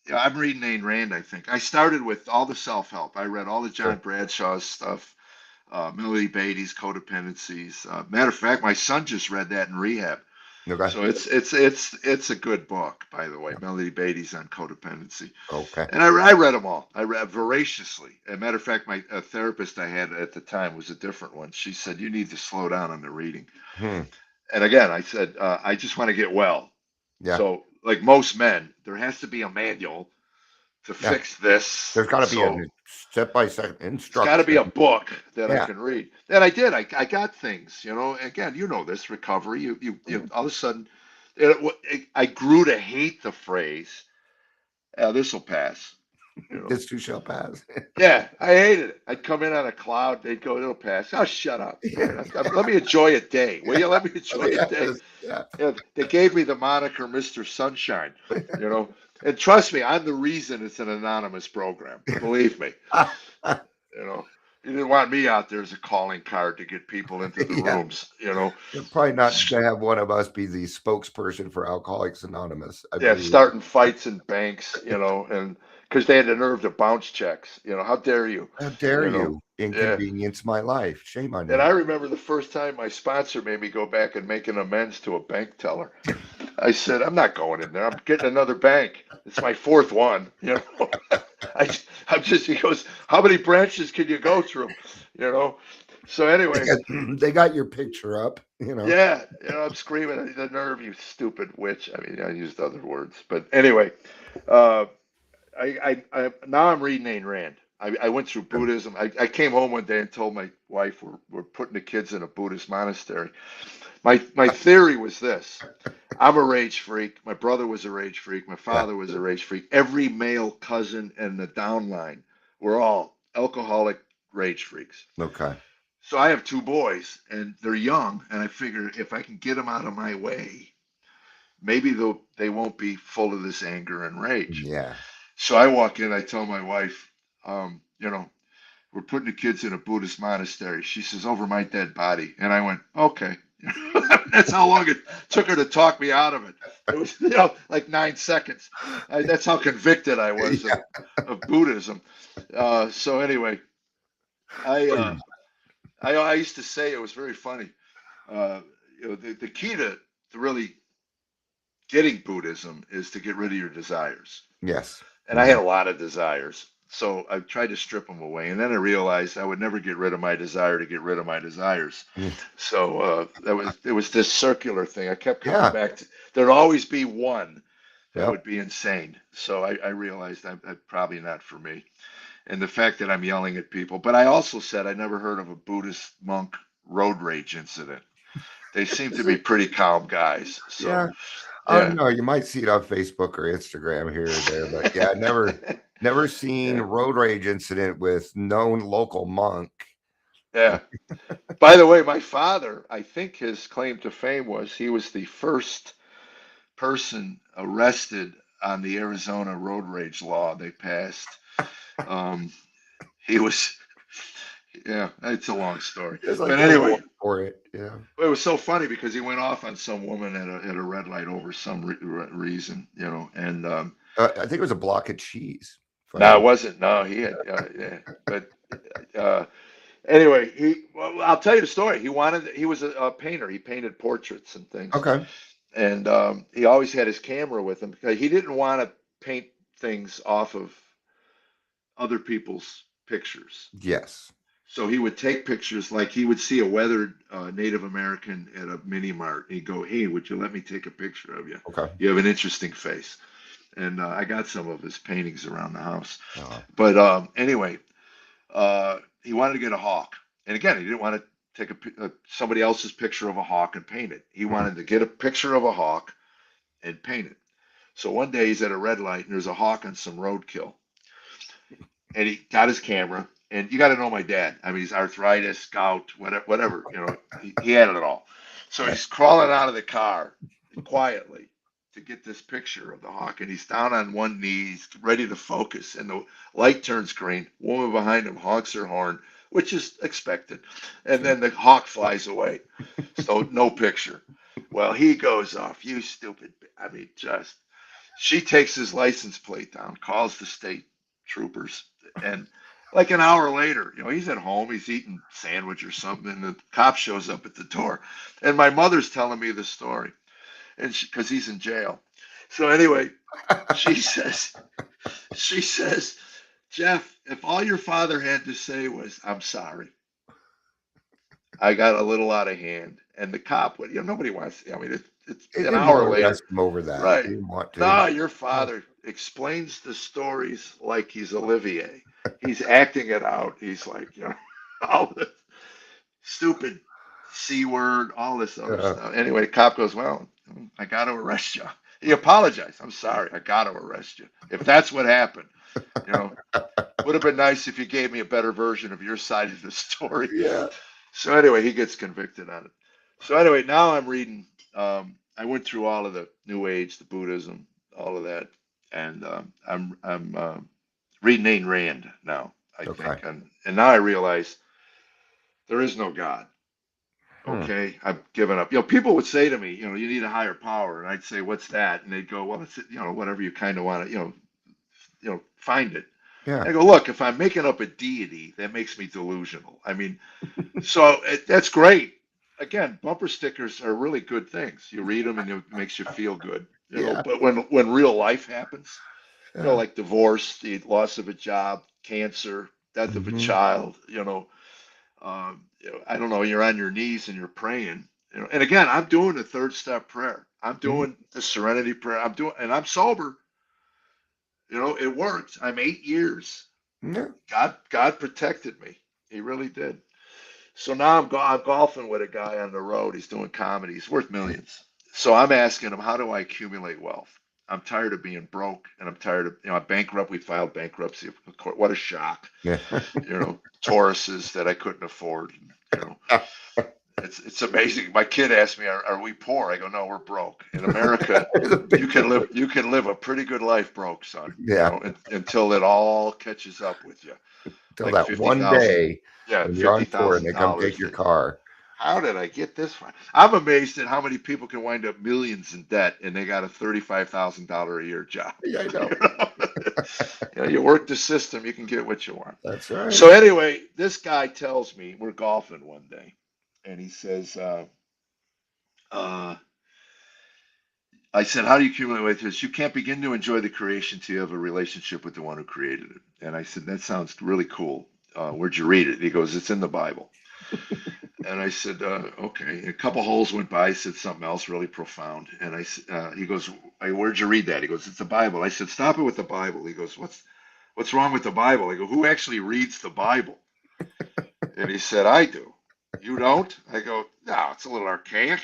yeah, I'm reading Ayn Rand. I think I started with all the self-help. I read all the John Sure. Bradshaw's stuff. Melody Beattie's Codependencies. Matter of fact, my son just read that in rehab. Okay. So it's a good book, by the way. Melody Beattie's on codependency, Okay. and I read them all. I read voraciously. As a matter of fact, my therapist I had at the time was a different one. She said, "You need to slow down on the reading." Hmm. And again, I said, "I just want to get well." Yeah. So, like most men, there has to be a manual to Yeah. fix this. There's got to be a So step-by-step it's got to be instruction. a book that I Yeah. can read. And I did. I got things, Again, this recovery. You all of a sudden, I grew to hate the phrase, "This will pass." You know? This too shall pass. Yeah, I hated it. I'd come in on a cloud. They'd go, it'll pass. Oh, shut up. Yeah. Let me enjoy a day. Will you let me Oh, enjoy a day? yes. Yeah. Yeah, they gave me the moniker Mr. Sunshine, you know. And trust me, I'm the reason it's an anonymous program. Believe me, you know. You didn't want me out there as a calling card to get people into the Yeah. rooms, you know. You're probably not to have one of us be the spokesperson for Alcoholics Anonymous. I Yeah, believe. starting fights in banks, you know, and because they had the nerve to bounce checks, you know. How dare you, How dare you know? you Yeah. inconvenience my life? Shame on And you. I remember the first time my sponsor made me go back and make an amends to a bank teller. I said, I'm not going in there. I'm getting another bank. It's my fourth one. You know, I'm just, he goes, how many branches can you go through? You know, so anyway, They got your picture up, you know. yeah, you know, I'm screaming, the nerve, you stupid witch. I mean, I used other words, but anyway, uh, now I'm reading Ayn Rand. I went through Buddhism. I came home one day and told my wife we're putting the kids in a Buddhist monastery. My theory was this. I'm a rage freak. My brother was a rage freak. My Yeah. father was a rage freak. Every male cousin and the downline were all alcoholic rage freaks. Okay. So I have two boys and they're young. And I figure if I can get them out of my way, maybe they won't be full of this anger and rage. Yeah. So I walk in, I tell my wife, you know, we're putting the kids in a Buddhist monastery. She says, over my dead body. And I went, okay. That's how long it took her to talk me out of it. It was, you know, like 9 seconds. That's how convicted I was Yeah. of Buddhism. So anyway, I used to say it was very funny. You know, the key to really getting Buddhism is to get rid of your desires. Yes. And I had a lot of desires. So I tried to strip them away. And then I realized I would never get rid of my desire to get rid of my desires. Mm. So it was this circular thing. I kept coming Yeah. back to, there'd always be one that Yep. would be insane. So I realized I'm probably not for me. And the fact that I'm yelling at people, but I also said I never heard of a Buddhist monk road rage incident. They seem to be pretty calm guys. So Yeah. yeah. No, you might see it on Facebook or Instagram here or there, but yeah, never seen Yeah. road rage incident with known local monk. Yeah. By the way, my father, I think his claim to fame was he was the first person arrested on the Arizona road rage law they passed. Um, he was, yeah, it's a long story. It's like But the anyway, award for it. Yeah. it was so funny because he went off on some woman at a red light over some reason, you know, and I think it was a block of cheese. no, it wasn't. No, he had, yeah, but uh, anyway, well, I'll tell you the story. He was a painter. He painted portraits and things. Okay. And he always had his camera with him because he didn't want to paint things off of other people's pictures. Yes. So he would take pictures like he would see a weathered Native American at a mini mart. He'd go, hey, would you let me take a picture of you? Okay. You have an interesting face. And I got some of his paintings around the house. Uh, But anyway, he wanted to get a hawk. And again, he didn't want to take somebody else's picture of a hawk and paint it. He wanted to get a picture of a hawk and paint it. So one day he's at a red light and there's a hawk on some roadkill. And he got his camera. And you got to know my dad. I mean, he's arthritis, gout, whatever. You know, he had it all. So he's crawling out of the car quietly to get this picture of the hawk. And he's down on one knee, he's ready to focus. And the light turns green. Woman behind him honks her horn, which is expected. And then the hawk flies away. So no picture. Well, he goes off. You stupid. I mean, she takes his license plate down, calls the state troopers. And like an hour later, you know, he's at home, he's eating sandwich or something, and the cop shows up at the door. And my mother's telling me the story, and because he's in jail. So anyway, she says, Jeff, if all your father had to say was, I'm sorry, I got a little out of hand, and the cop would, you know, nobody wants, I mean, it's It an didn't hour want to later. ask him over that. Right. He didn't want to. No, your father explains the stories like he's Olivier. He's acting it out. He's like, you know, all the stupid C word, all this other stuff. Anyway, the cop goes, well, I got to arrest you. He apologized. I'm sorry. I got to arrest you. If that's what happened, you know, would have been nice if you gave me a better version of your side of the story. Yeah. So anyway, he gets convicted on it. So anyway, now I'm reading. I went through all of the New Age, the Buddhism, all of that, and I'm reading Ayn Rand now. I Okay. think, and now I realize there is no God. Hmm. Okay, I've given up. People would say to me, you need a higher power, and I'd say, what's that? And they'd go, well, it's whatever you kind of want to, find it. Yeah. I go, look, if I'm making up a deity, that makes me delusional. I mean, so that's great. Again, bumper stickers are really good things. You read them and it makes you feel good, Yeah. But when real life happens, Yeah. like divorce, the loss of a job, cancer, death of a Hmm. child, I don't know, you're on your knees and you're praying, and again, I'm doing the third step prayer. I'm doing the serenity prayer. And I'm sober. It worked. I'm 8 years. Yeah. God protected me. He really did. So now I'm golfing with a guy on the road. He's doing comedy. He's worth millions. So I'm asking him, how do I accumulate wealth? I'm tired of being broke, and I'm tired of, I'm bankrupt. We filed bankruptcy. Of course, what a shock. Yeah. Tauruses that I couldn't afford. It's amazing. My kid asked me, "Are we poor?" I go, "No, we're broke. In America, There's a big you can live a pretty good life broke, son. Yeah. Until it all catches up with you. Till Like that fifty one thousand, day yeah, when you're fifty on tour and thousand they come dollars. take your car. How did I get this far? I'm amazed at how many people can wind up millions in debt and they got a $35,000 a year job. Yeah, I know. You work the system, you can get what you want. That's right. So anyway, this guy tells me, we're golfing one day, and he says, I said, how do you accumulate wealth? He says, you can't begin to enjoy the creation till you have a relationship with the one who created it. And I said, that sounds really cool. Where'd you read it? He goes, it's in the Bible. And I said, okay. A couple holes went by. I said something else really profound. And he goes, where'd you read that? He goes, it's the Bible. I said, stop it with the Bible. He goes, what's wrong with the Bible? I go, who actually reads the Bible? And he said, I do. You don't? I go, no, it's a little archaic.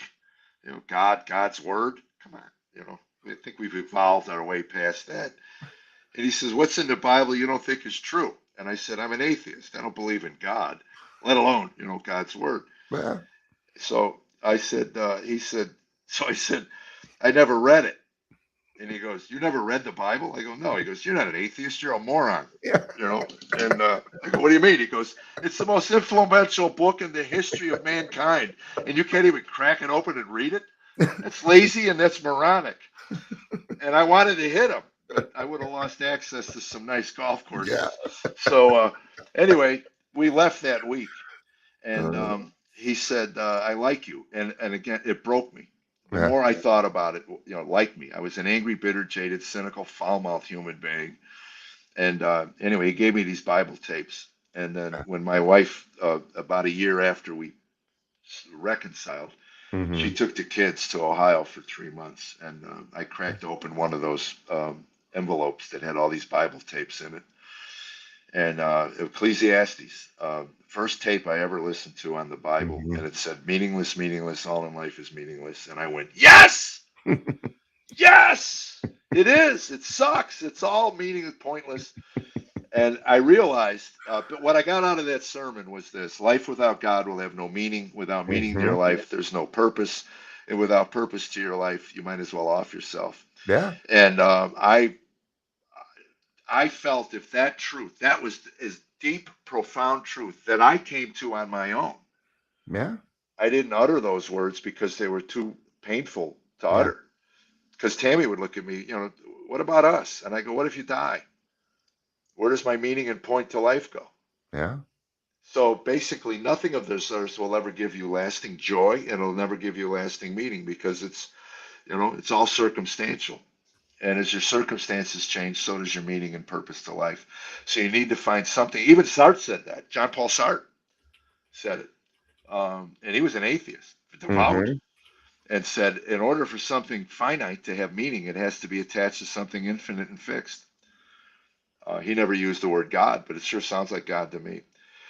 God's word. Come on. I think we've evolved our way past that. And he says, what's in the Bible you don't think is true? And I said, I'm an atheist. I don't believe in God, let alone, God's word. Yeah. So I said, so I said, I never read it. And he goes, you never read the Bible? I go, no. He goes, you're not an atheist. You're a moron. Yeah. And I go, what do you mean? He goes, it's the most influential book in the history of mankind. And you can't even crack it open and read it? That's lazy and that's moronic. And I wanted to hit him, but I would have lost access to some nice golf courses. Yeah. So anyway, we left that week. And he said, I like you. And again, it broke me. The Yeah. more I thought about it, like me. I was an angry, bitter, jaded, cynical, foul-mouthed human being. And anyway, he gave me these Bible tapes. And then when my wife, about a year after we reconciled, Mhm. she took the kids to Ohio for 3 months. And I cracked open one of those envelopes that had all these Bible tapes in it. And Ecclesiastes, first tape I ever listened to on the Bible, Mhm. and it said, meaningless, meaningless, all in life is meaningless. And I went, yes, yes, it is. It sucks. It's all meaningless, pointless. And I realized, but what I got out of that sermon was this: life without God will have no meaning. Without meaning to your Mhm. life, there's no purpose. And without purpose to your life, you might as well off yourself. Yeah. And I felt if that truth, that was as deep, profound truth that I came to on my own. Yeah. I didn't utter those words because they were too painful to Yeah. utter. Because Tammy would look at me, what about us? And I go, what if you die? Where does my meaning and point to life go? Yeah. So basically, nothing of this earth will ever give you lasting joy, and it'll never give you lasting meaning because it's all circumstantial. And as your circumstances change, so does your meaning and purpose to life. So you need to find something. Even Sartre said that. John Paul Sartre said it. And he was an atheist, devout, Mhm. and said, in order for something finite to have meaning, it has to be attached to something infinite and fixed. He never used the word God, but it sure sounds like God to me.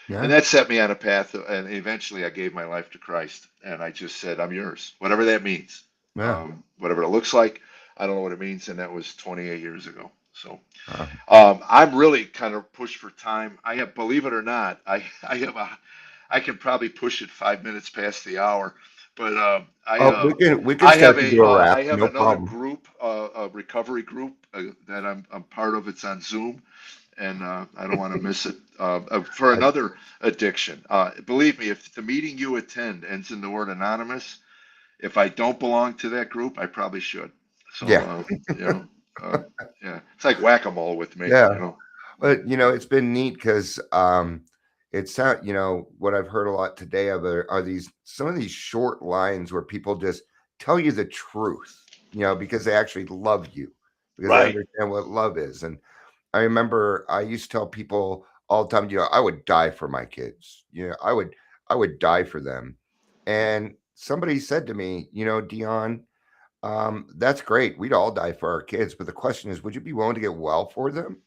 And Yeah. that set me on a path. And eventually I gave my life to Christ. And I just said, I'm yours, whatever that means, Yeah. whatever it looks like. I don't know what it means, and that was 28 years ago. So Uh, I'm really kind of pushed for time. I have, believe it or not, I can probably push it 5 minutes past the hour, but oh, we can start to do a wrap. I have No another problem. group, a recovery group that I'm part of. It's on Zoom, and I don't want to miss it for I, another addiction. Believe me, if the meeting you attend ends in the word anonymous, if I don't belong to that group, I probably should. So, yeah, you know, uh, yeah, it's like whack-a-mole with me, yeah. you know. But it's been neat because it's what I've heard a lot today are these some of these short lines where people just tell you the truth, because they actually love you, because they Right. understand what love is. And I remember I used to tell people all the time, I would die for my kids. I would die for them. And somebody said to me, Dion, that's great. We'd all die for our kids, but the question is, would you be willing to get well for them?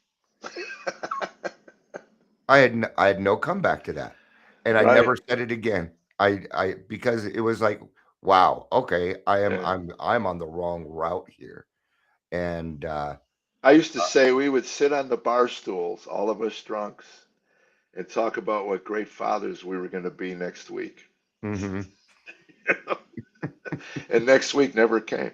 I had no comeback to that, and I Right. never said it again. I because it was like, wow, okay, I am Yeah. I'm on the wrong route here, and I used to say we would sit on the bar stools, all of us drunks, and talk about what great fathers we were going to be next week. mhm. And next week never came.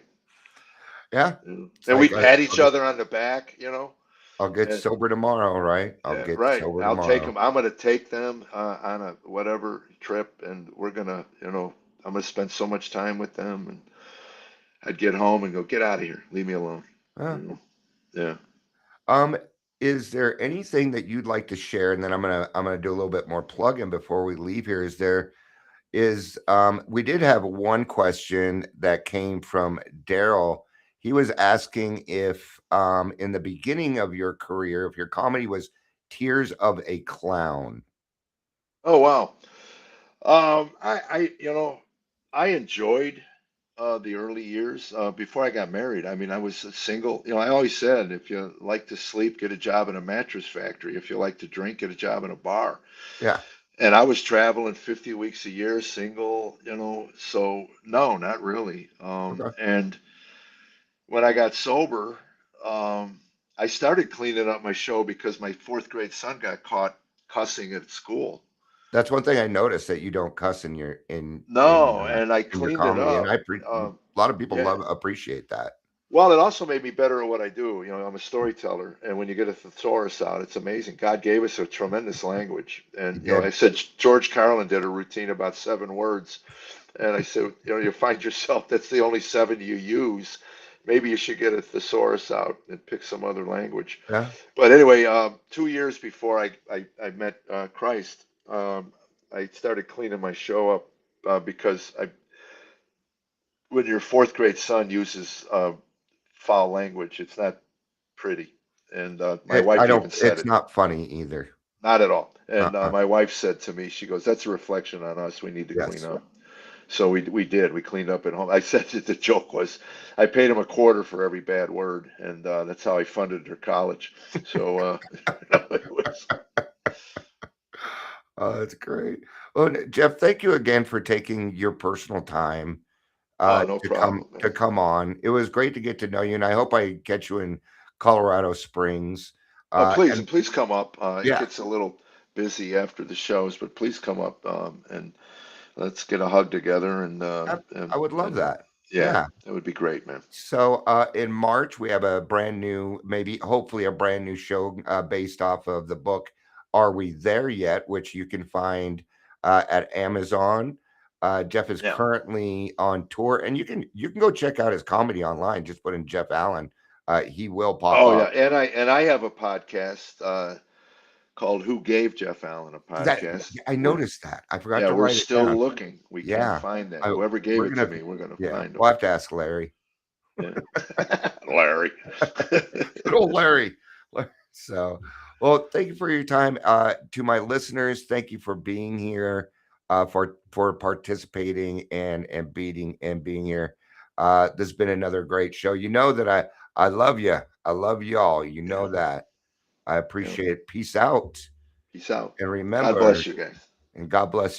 Yeah, it's And like we'd pat each other on the back, you know. I'll get And sober tomorrow, right? I'll yeah, get right. sober I'll take tomorrow. them. I'm going to take them on a whatever trip, and we're going to, I'm going to spend so much time with them. And I'd get home and go, get out of here. Leave me alone. Yeah. You know? Yeah. Um, is there anything that you'd like to share? And then I'm gonna do a little bit more plug-in before we leave here. We did have one question that came from Daryl. He was asking if in the beginning of your career, if your comedy was Tears of a Clown. Oh, wow. I enjoyed the early years before I got married. I mean, I was a single. I always said, if you like to sleep, get a job in a mattress factory. If you like to drink, get a job in a bar. Yeah. And I was traveling 50 weeks a year, single. So no, not really. Okay. And when I got sober, um, I started cleaning up my show because my fourth grade son got caught cussing at school. That's one thing I noticed, that you don't cuss in your in in No, and I in your cleaned it comedy, and up. a lot of people Yeah. appreciate that. Well, it also made me better at what I do. I'm a storyteller, and when you get a thesaurus out, it's amazing. God gave us a tremendous language, He and I did. said George Carlin did a routine about 7 words, and I said, you find yourself that's the only seven you use. Maybe you should get a thesaurus out and pick some other language. Yeah. But anyway, 2 years before I met Christ, I started cleaning my show up because when your fourth grade son uses foul language, it's not pretty. And my I wife don't. even said It's it, not funny either. not at all. And Uh-uh. my wife said to me, she goes, "That's a reflection on us. We need to clean Yes. up." So we did. We cleaned up at home. I said that the joke was, I paid him a quarter for every bad word, and that's how I funded her college. So it was. Oh, that's great. Well, Jeff, thank you again for taking your personal time Oh, no to come problem, man. to come on. It was great to get to know you, and I hope I get you in Colorado Springs. Oh, please, And and please come up. It yeah, gets a little busy after the shows, but please come up and let's get a hug together and I, I would love that. yeah, Yeah. that would be great, man. So in March, we have a brand new, maybe hopefully a brand new show based off of the book Are We There Yet, which you can find at Amazon. Jeff is Yeah. currently on tour, and you can go check out his comedy online. Just put in Jeff Allen. He will pop Oh yeah, up. and I have a podcast called Who Gave Jeff Allen a That podcast. I We're noticed that. I forgot Yeah, to we're write it still down. looking. We can't Yeah. find that. I, Whoever gave we're it to gonna me, we're gonna yeah, find them. we'll have to ask Larry. Yeah. Larry. Good old Larry. So, well, thank you for your time. To my listeners, thank you for being here, for participating and being here. This has been another great show. You know that I love you. I love y'all. You know Yeah, that. I yeah. appreciate it. Peace out, Peace out. and God remember, bless you guys. and God bless you.